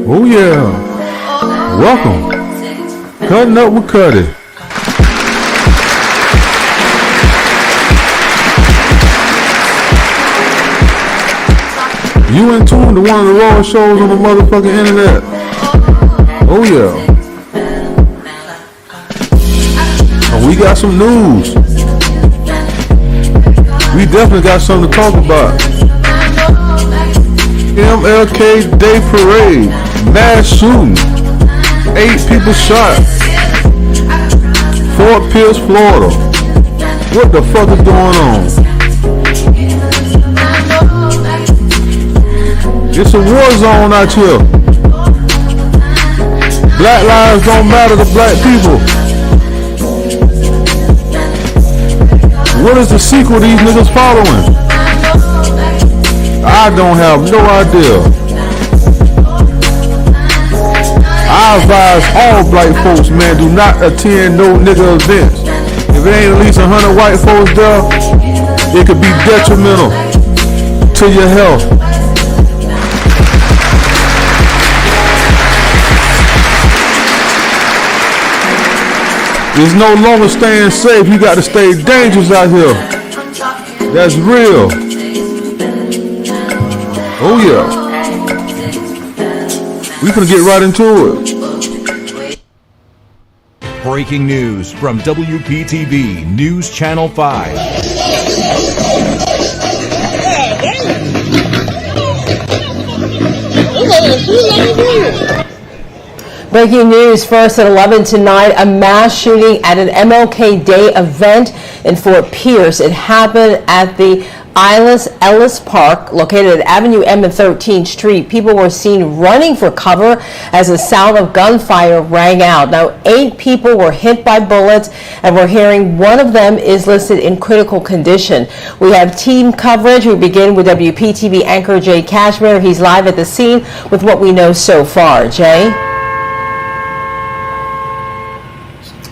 Oh yeah. Welcome. Cutting up with Cutty. You in tune to one of the rawest shows on the motherfucking internet. Oh yeah. And we got some news. We definitely got something to talk about. MLK Day Parade, mass shooting, 8 people shot, Fort Pierce, Florida. What the fuck is going on? It's a war zone out here. Black lives don't matter to black people. What is the sequel these niggas following? I don't have no idea. I advise all black folks, man, do not attend no nigga events. If it ain't at least 100 white folks there, it could be detrimental to your health. It's no longer staying safe. You got to stay dangerous out here. That's real. Oh yeah. We gonna get right into it. Breaking news from WPTV News Channel 5. Breaking news first at 11 tonight, a mass shooting at an MLK Day event in Fort Pierce. It happened at the Ellis Park, located at Avenue M and 13th Street. People were seen running for cover as the sound of gunfire rang out. Now, 8 people were hit by bullets, and we're hearing one of them is listed in critical condition. We have team coverage. We begin with WPTV anchor Jay Cashmere. He's live at the scene with what we know so far. Jay?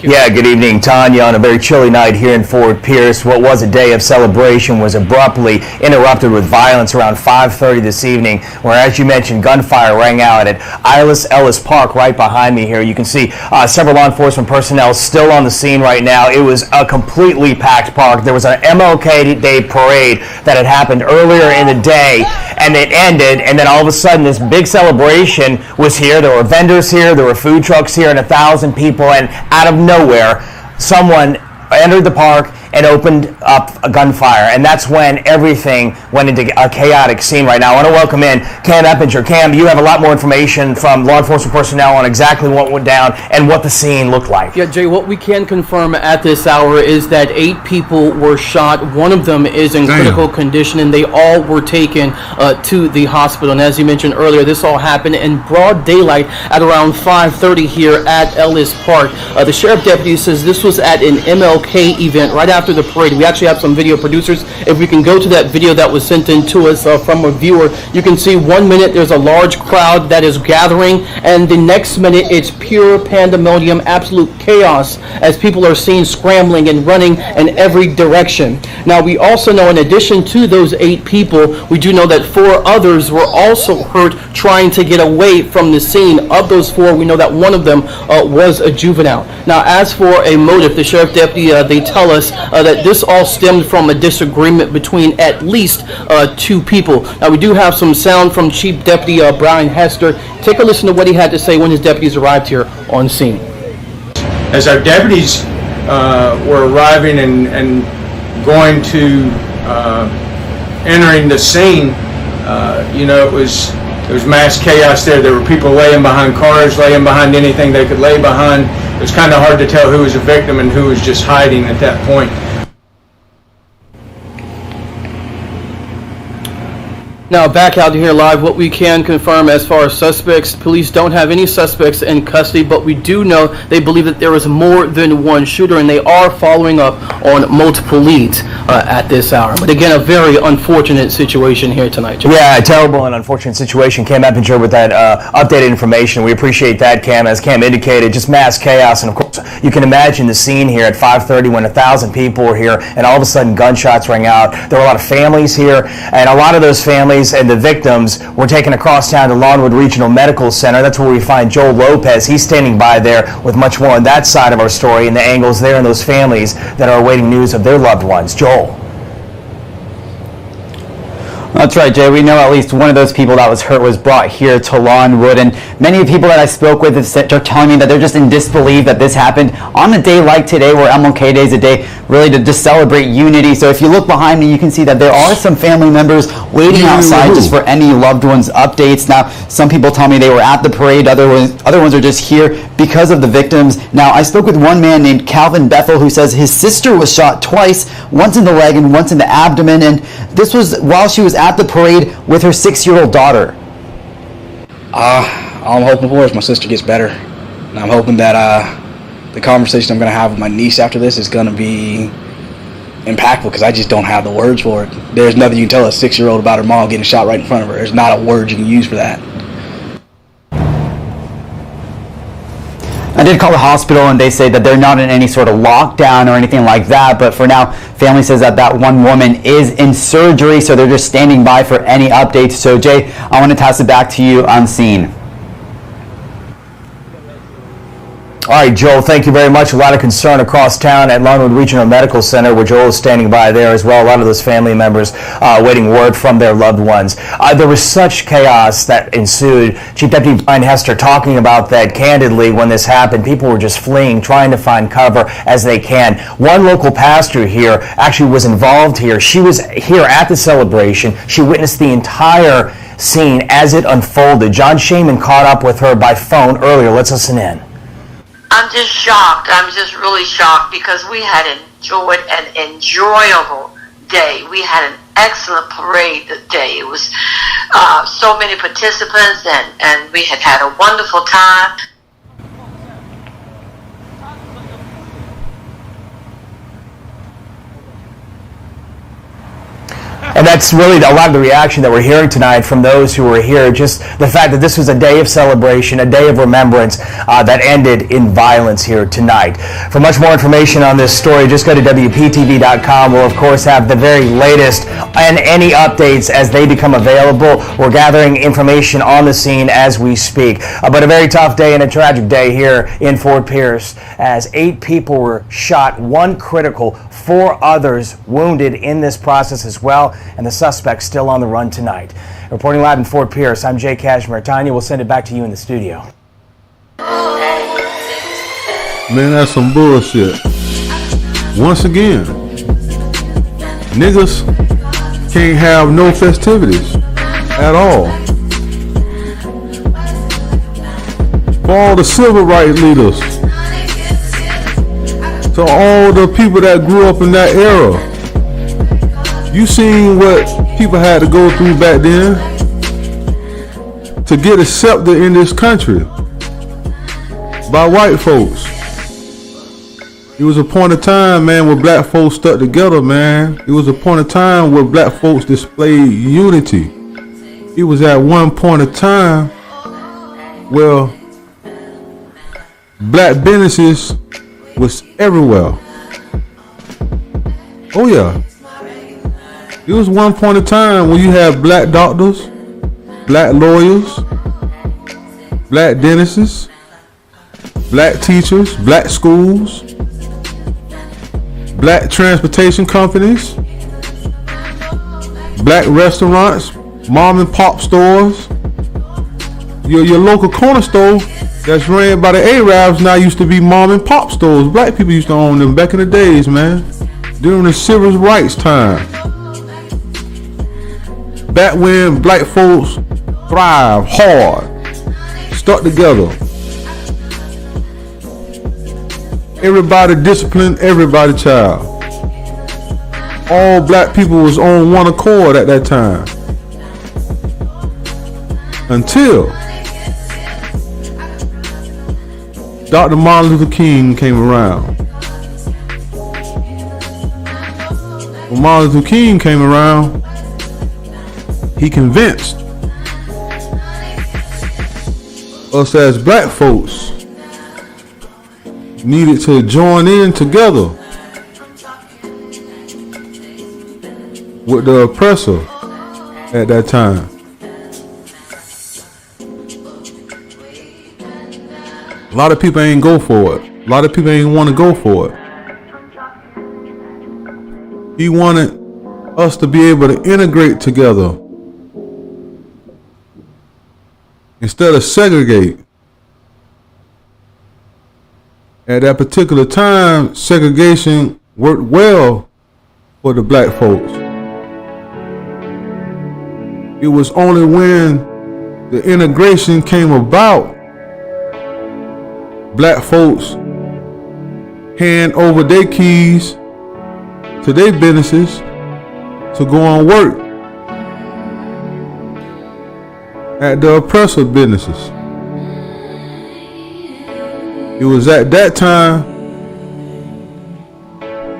Yeah, good evening, Tanya. On a very chilly night here in Fort Pierce, what was a day of celebration was abruptly interrupted with violence around 5:30 this evening, where, as you mentioned, gunfire rang out at Ellis Park right behind me here. You can see several law enforcement personnel still on the scene right now. It was a completely packed park. There was an MLK Day parade that had happened earlier in the day, and it ended, and then all of a sudden this big celebration was here. There were vendors here, there were food trucks here, and 1,000 people, and out of nowhere, someone entered the park and opened up a gunfire, and that's when everything went into a chaotic scene right now. I want to welcome in Cam Eppinger. Cam, you have a lot more information from law enforcement personnel on exactly what went down and what the scene looked like. Yeah, Jay, what we can confirm at this hour is that 8 people were shot. One of them is in critical condition, and they all were taken to the hospital. And as you mentioned earlier, this all happened in broad daylight at around 5:30 here at Ellis Park. The sheriff deputy says this was at an MLK event right after the parade. We actually have some video producers. If we can go to that video that was sent in to us from a viewer, you can see 1 minute there's a large crowd that is gathering, and the next minute it's pure pandemonium, absolute chaos, as people are seen scrambling and running in every direction. Now, we also know, in addition to those 8 people, we do know that 4 others were also hurt trying to get away from the scene. Of those 4, we know that one of them was a juvenile. Now, as for a motive, the sheriff deputy, they tell us that this all stemmed from a disagreement between at least 2 people. Now, we do have some sound from Chief Deputy Brian Hester. Take a listen to what he had to say when his deputies arrived here on scene. As our deputies were arriving and going to entering the scene, it was mass chaos there. There were people laying behind cars, laying behind anything they could lay behind. It was kind of hard to tell who was a victim and who was just hiding at that point. Now, back out here live, what we can confirm as far as suspects, police don't have any suspects in custody, but we do know they believe that there is more than one shooter, and they are following up on multiple leads at this hour. But again, a very unfortunate situation here tonight, Jim. Yeah, a terrible and unfortunate situation. Cam Eppinger with that updated information. We appreciate that, Cam. As Cam indicated, just mass chaos, and of course, you can imagine the scene here at 5:30 when 1,000 people were here, and all of a sudden gunshots rang out. There were a lot of families here, and a lot of those families families and the victims were taken across town to Lawnwood Regional Medical Center. That's where we find Joel Lopez. He's standing by there with much more on that side of our story and the angles there and those families that are awaiting news of their loved ones. Joel. That's right, Jay. We know at least one of those people that was hurt was brought here to Lawnwood, and many of the people that I spoke with are telling me that they're just in disbelief that this happened on a day like today, where MLK Day is a day really to just celebrate unity. So if you look behind me, you can see that there are some family members waiting outside just for any loved ones' updates. Now, some people tell me they were at the parade, other ones are just here because of the victims. Now, I spoke with one man named Calvin Bethel who says his sister was shot twice, once in the leg and once in the abdomen, and this was while she was at the parade with her 6-year-old daughter. All I'm hoping for is my sister gets better, and I'm hoping that the conversation I'm going to have with my niece after this is going to be impactful, because I just don't have the words for it. There's nothing you can tell a 6-year-old about her mom getting shot right in front of her. There's not a word you can use for that. I did call the hospital, and they say that they're not in any sort of lockdown or anything like that, but for now, family says that one woman is in surgery, so they're just standing by for any updates. So Jay, I want to toss it back to you on scene. All right, Joel, thank you very much. A lot of concern across town at Lawnwood Regional Medical Center, where Joel is standing by there as well. A lot of those family members waiting word from their loved ones. There was such chaos that ensued. Chief Deputy Brian Hester talking about that candidly when this happened. People were just fleeing, trying to find cover as they can. One local pastor here actually was involved here. She was here at the celebration. She witnessed the entire scene as it unfolded. John Shaman caught up with her by phone earlier. Let's listen in. I'm just shocked. I'm just really shocked, because we had enjoyed an enjoyable day. We had an excellent parade today. It was so many participants, and we had a wonderful time. And that's really a lot of the reaction that we're hearing tonight from those who were here. Just the fact that this was a day of celebration, a day of remembrance that ended in violence here tonight. For much more information on this story, just go to WPTV.com. We'll, of course, have the very latest and any updates as they become available. We're gathering information on the scene as we speak. But a very tough day and a tragic day here in Fort Pierce, as 8 people were shot, 1 critical, 4 others wounded in this process as well, and the suspect's still on the run tonight. Reporting live in Fort Pierce, I'm Jay Cashmere. Tanya, we'll send it back to you in the studio. Man, that's some bullshit. Once again, niggas can't have no festivities at all. For all the civil rights leaders, to all the people that grew up in that era, you seen what people had to go through back then to get accepted in this country by white folks. It was a point of time, man, where black folks stuck together, man. It was a point of time where black folks displayed unity. It was at one point of time where black businesses was everywhere. Oh yeah. It was one point of time when you had black doctors, black lawyers, black dentists, black teachers, black schools, black transportation companies, black restaurants, mom and pop stores. Your local corner store that's ran by the Arabs now used to be mom and pop stores. Black people used to own them back in the days, man. During the civil rights time. Back when black folks thrived hard, stuck together. Everybody disciplined everybody, child. All black people was on one accord at that time. Until Dr. Martin Luther King came around. When Martin Luther King came around, he convinced us as black folks needed to join in together with the oppressor at that time. A lot of people ain't go for it. A lot of people ain't want to go for it. He wanted us to be able to integrate together instead of segregate. At that particular time, segregation worked well for the black folks. It was only when the integration came about, black folks hand over their keys to their businesses to go and work at the oppressor businesses. It was at that time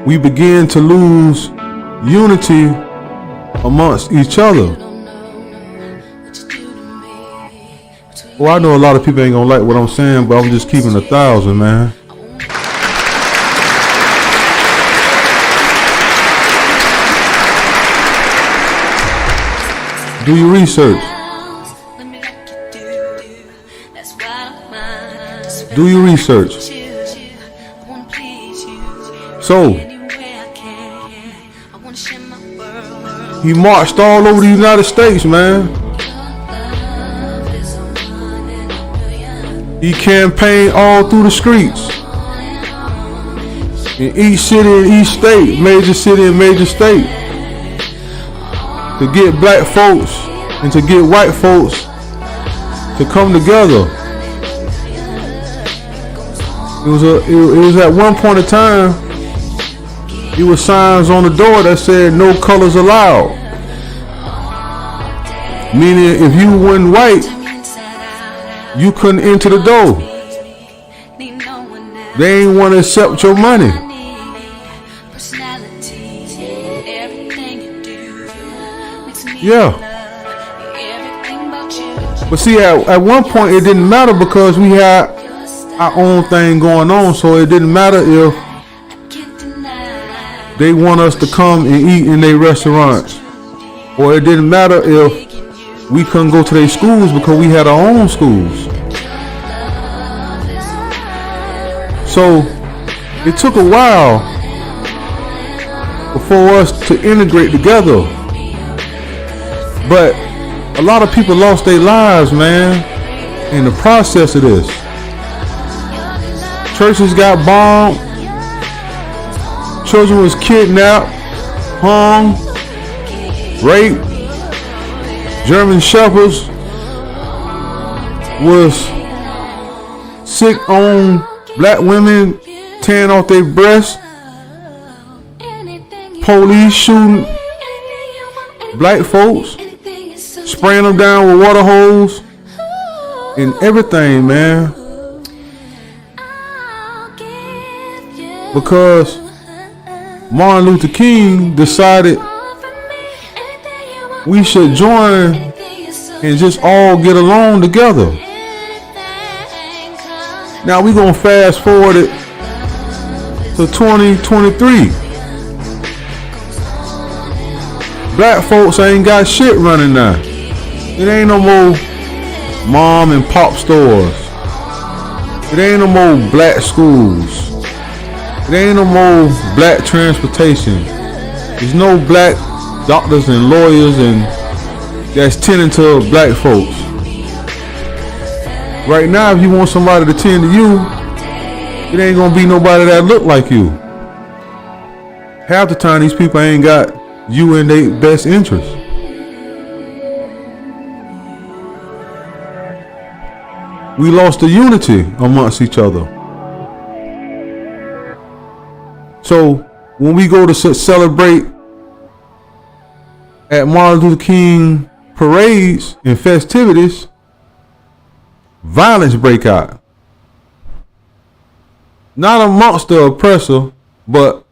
we began to lose unity amongst each other. Well, I know a lot of people ain't gonna like what I'm saying, but I'm just keeping 1,000, man. Do your research. Do your research. So, he marched all over the United States, man. He campaigned all through the streets. In each city and each state, major city and major state. To get black folks and to get white folks to come together. It was at one point in time, there was signs on the door that said no colors allowed. Meaning if you weren't white, you couldn't enter the door. They ain't want to accept your money. Yeah. But see, at one point it didn't matter because we had our own thing going on, so it didn't matter if they want us to come and eat in their restaurants, or it didn't matter if we couldn't go to their schools because we had our own schools. So it took a while for us to integrate together, but a lot of people lost their lives, man, in the process of this. Churches got bombed, children was kidnapped, hung, raped, German shepherds was sick on black women, tearing off their breasts, police shooting black folks, spraying them down with water hose, and everything, man. Because Martin Luther King decided we should join and just all get along together. Now we're going to fast forward it to 2023. Black folks ain't got shit running now. It ain't no more mom and pop stores. It ain't no more black schools. It ain't no more black transportation. There's no black doctors and lawyers and that's tending to black folks. Right now, if you want somebody to tend to you, it ain't gonna be nobody that look like you. Half the time, these people ain't got you in their best interest. We lost the unity amongst each other. So when we go to celebrate at Martin Luther King parades and festivities, violence break out. Not amongst the oppressor, but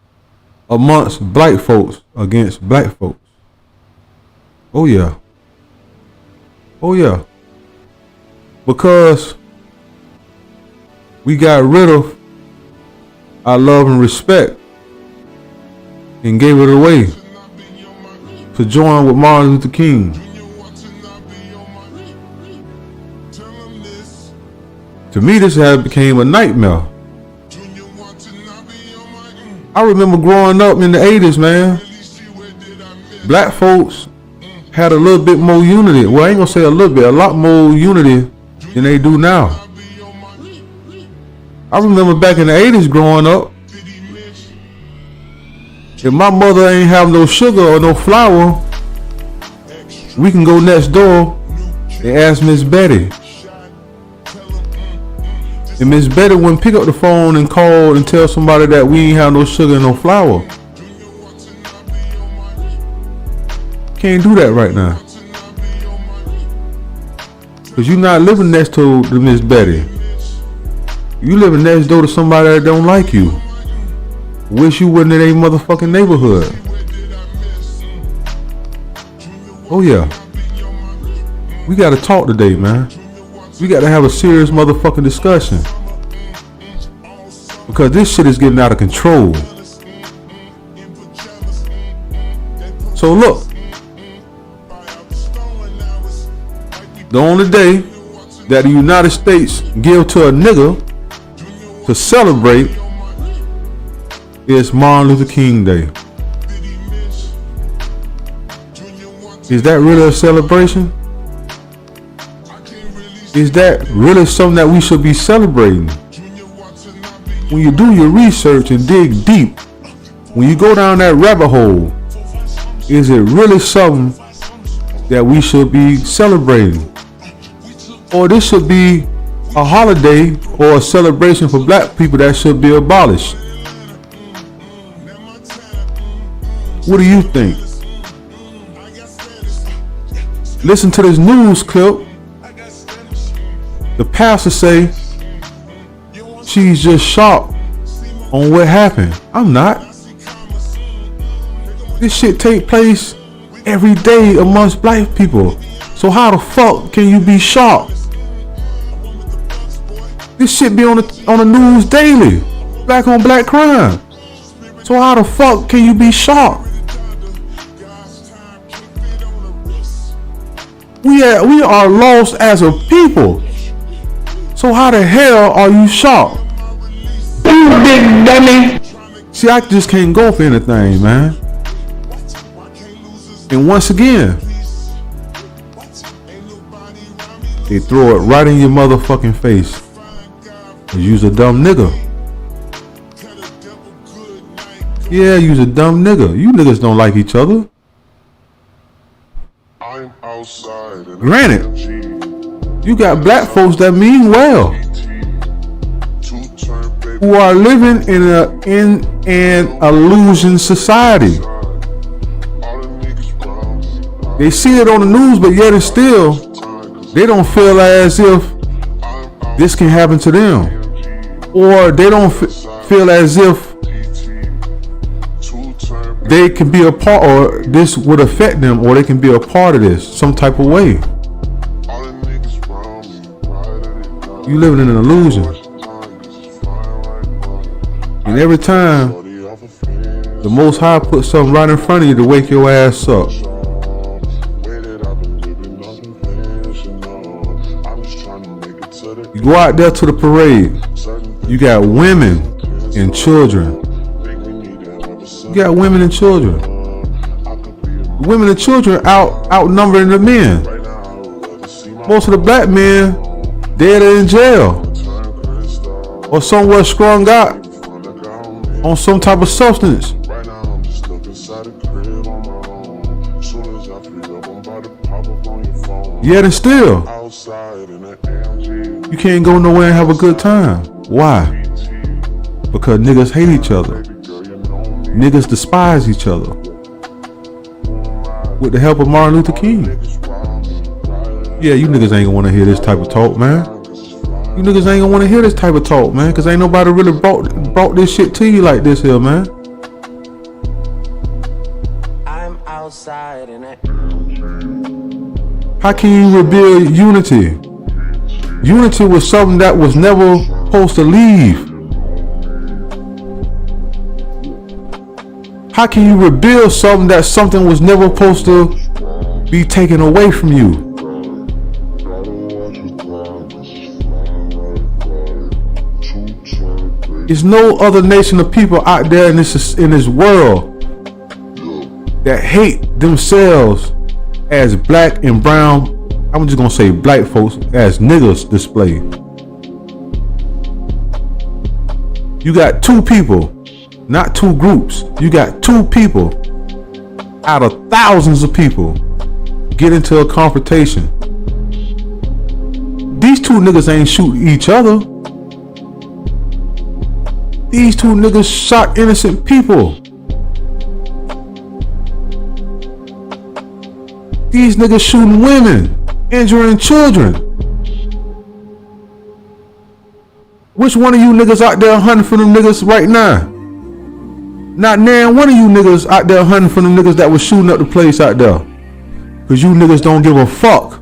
amongst black folks against black folks. Oh yeah. Oh yeah. Because we got rid of our love and respect and gave it away to join with Martin Luther King. To me, this had became a nightmare. I remember growing up in the 80s, man. Black folks had a little bit more unity. Well, I ain't gonna say a little bit, a lot more unity than they do now. I remember back in the 80s growing up, if my mother ain't have no sugar or no flour, we can go next door and ask Miss Betty. And Miss Betty wouldn't pick up the phone and call and tell somebody that we ain't have no sugar and no flour. Can't do that right now. Cause you're not living next to Miss Betty. You living next door to somebody that don't like you. Wish you wasn't in a motherfucking neighborhood. Oh yeah. We gotta talk today, man. We gotta have a serious motherfucking discussion. Because this shit is getting out of control. So look. The only day that the United States give to a nigga to celebrate is Martin Luther King Day. Is that really a celebration? Is that really something that we should be celebrating? When you do your research and dig deep, when you go down that rabbit hole, is it really something that we should be celebrating? Or this should be a holiday or a celebration for black people that should be abolished? What do you think? Listen to this news clip. The pastor say she's just shocked on what happened. I'm not. This shit take place every day amongst black people. So how the fuck can you be shocked? This shit be on the news daily. Black on black crime. So how the fuck can you be shocked? We are lost as a people. So how the hell are you shocked? You big dummy. See, I just can't go for anything, man. And once again, they throw it right in your motherfucking face. You's a dumb nigga. Yeah, you's a dumb nigga. You niggas don't like each other. Granted, you got black folks that mean well, who are living in an illusion society. They see it on the news, but yet and still, they don't feel as if this can happen to them. Or they don't feel as if they can be a part, or this would affect them, or they can be a part of this some type of way. You living in an illusion. And every time the Most High puts something right in front of you to wake your ass up, you go out there to the parade. You got women and children. You got women and children. Women and children outnumbering the men. Most of the black men dead or in jail, or somewhere strung out on some type of substance. Yet and still, you can't go nowhere and have a good time. Why? Because niggas hate each other. Niggas despise each other. With the help of Martin Luther King. Yeah, you niggas ain't gonna wanna hear this type of talk, man. You niggas ain't gonna wanna hear this type of talk, man, cause ain't nobody really brought this shit to you like this here, man. I'm outside and how can you rebuild unity? Unity was something that was never supposed to leave. How can you rebuild something that something was never supposed to be taken away from you? There's no other nation of people out there in this world that hate themselves as black and brown. I'm just gonna say black folks as niggas display. You got two people, not two groups. You got two people out of thousands of people get into a confrontation. These two niggas ain't shooting each other. These two niggas shot innocent people. These niggas shooting women, injuring children. Which one of you niggas out there hunting for them niggas right now? Not nan one of you niggas out there hunting for them niggas that was shooting up the place out there. Cause you niggas don't give a fuck.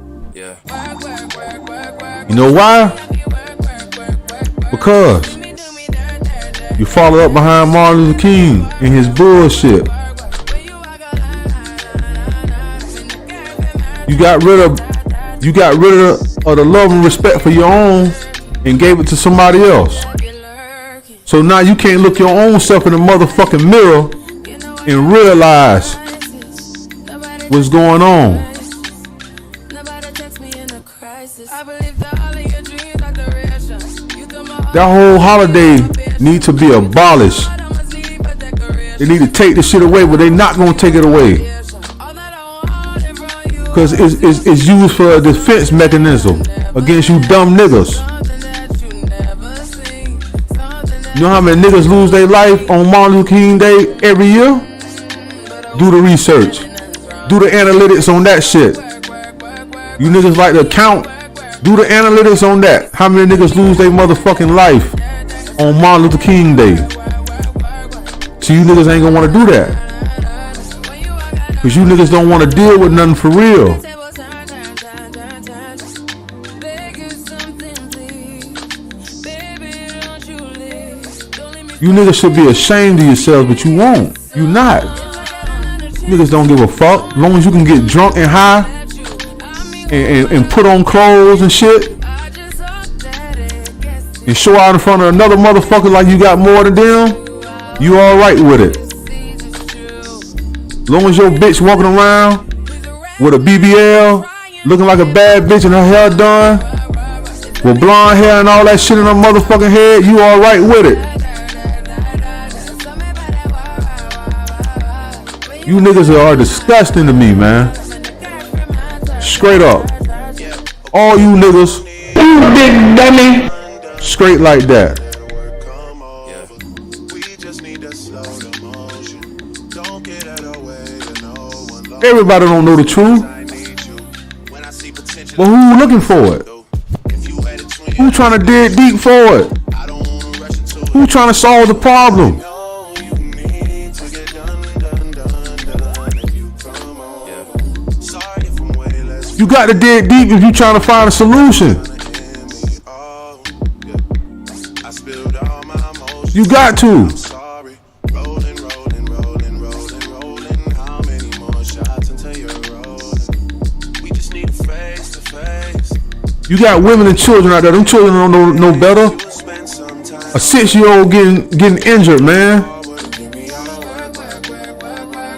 You know why? Because you follow up behind Martin Luther King and his bullshit. You got rid of the love and respect for your own and gave it to somebody else. So now you can't look your own self in the motherfucking mirror and realize what's going on. That whole holiday needs to be abolished. They need to take this shit away, but they're not gonna take it away. Cause it's used for a defense mechanism against you dumb niggas. You know how many niggas lose their life on Martin Luther King Day every year? Do the research. Do the analytics on that shit. You niggas like to count. Do the analytics on that. How many niggas lose their motherfucking life on Martin Luther King Day? So you niggas ain't gonna wanna do that. Cause you niggas don't wanna deal with nothing for real. You niggas should be ashamed of yourselves, but you won't. You not. You niggas don't give a fuck. As long as you can get drunk and high and put on clothes and shit and show out in front of another motherfucker like you got more than them, you alright with it. As long as your bitch walking around with a BBL, looking like a bad bitch and her hair done, with blonde hair and all that shit in her motherfucking head, you alright with it. You niggas are disgusting to me, man. Straight up. All you niggas, you big dummy. Straight like that. Everybody don't know the truth. But who looking for it? Who trying to dig deep for it? Who trying to solve the problem? You got to dig deep if you trying to find a solution. You got to. You got women and children out there. Them children don't know no better. A 6-year-old getting injured, man.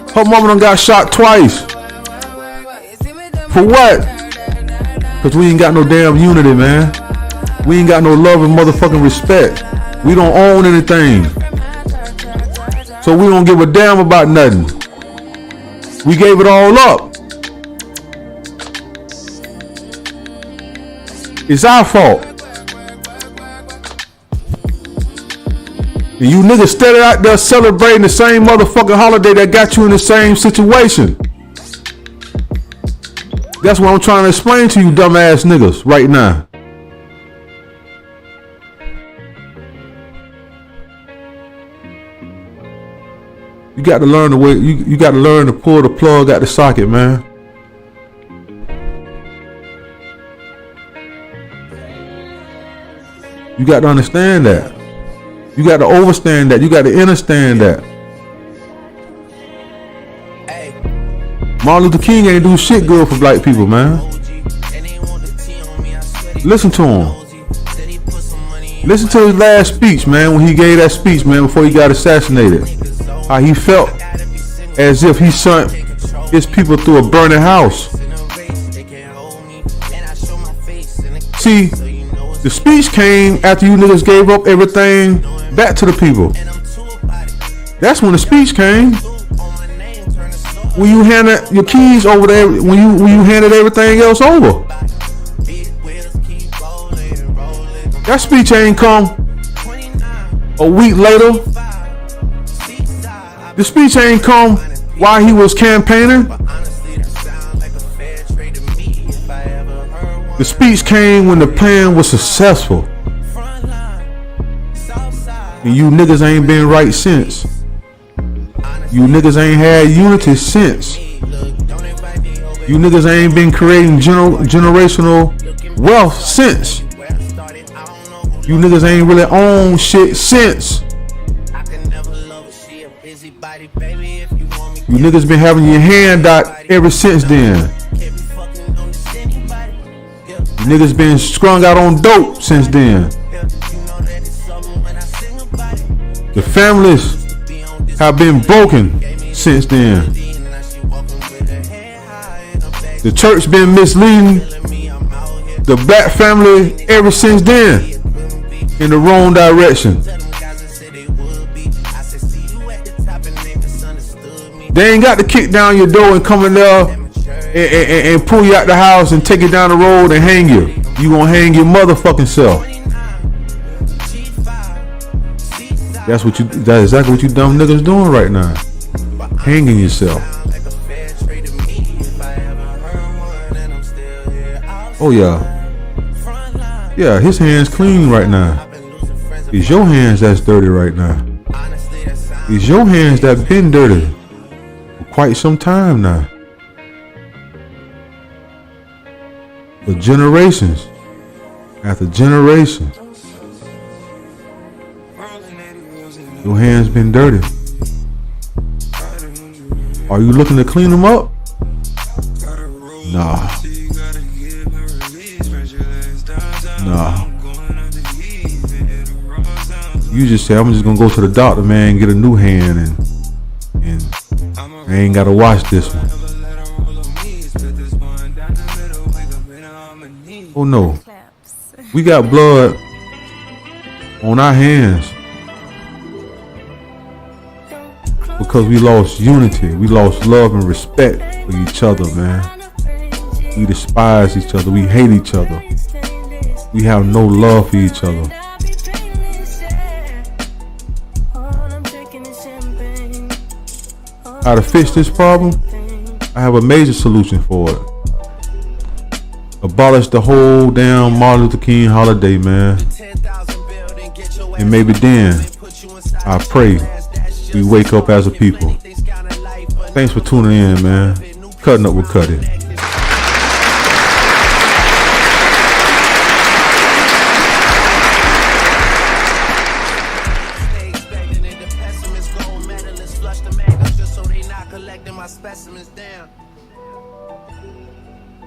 Her mama done got shot twice. For what? Cause we ain't got no damn unity, man. We ain't got no love and motherfucking respect. We don't own anything. So we don't give a damn about nothing. We gave it all up. It's our fault. And you niggas steady out there celebrating the same motherfucking holiday that got you in the same situation. That's what I'm trying to explain to you dumbass niggas right now. You got to learn the way. You got to learn to pull the plug out the socket, man. You got to understand that. You got to overstand that. You got to understand that. Martin Luther King ain't do shit good for black people, man. Listen to him. Listen to his last speech, man, when he gave that speech, man, before he got assassinated. How he felt as if he sent his people through a burning house. See, the speech came after you niggas gave up everything back to the people. That's when the speech came. When you handed your keys over there, when you handed everything else over. That speech ain't come a week later. The speech ain't come while he was campaigning. The speech came when the plan was successful. And you niggas ain't been right since. You niggas ain't had unity since. You niggas ain't been creating generational wealth since. You niggas ain't really owned shit since. You niggas been having your hand out ever since then. You niggas been strung out on dope since then. The families have been broken since then. The church been misleading the black family ever since then in the wrong direction. They ain't got to kick down your door and come in there and pull you out the house and take you down the road and hang you. You gonna hang your motherfucking self. That's exactly what you dumb niggas doing right now. Hanging yourself. Oh yeah. Yeah, his hands clean right now. It's your hands that's dirty right now. It's your hands that been dirty for quite some time now. For generations after generations. Your hands been dirty. Are you looking to clean them up? Nah. Nah. You just say, I'm just gonna go to the doctor, man, and get a new hand, and I ain't gotta wash this one. Oh no. We got blood on our hands. Because we lost unity, we lost love and respect for each other, man. We despise each other, we hate each other. We have no love for each other. How to fix this problem? I have a major solution for it. Abolish the whole damn Martin Luther King holiday, man. And maybe then, I pray we wake up as a people. Thanks for tuning in, man. Cutting up with Kutty.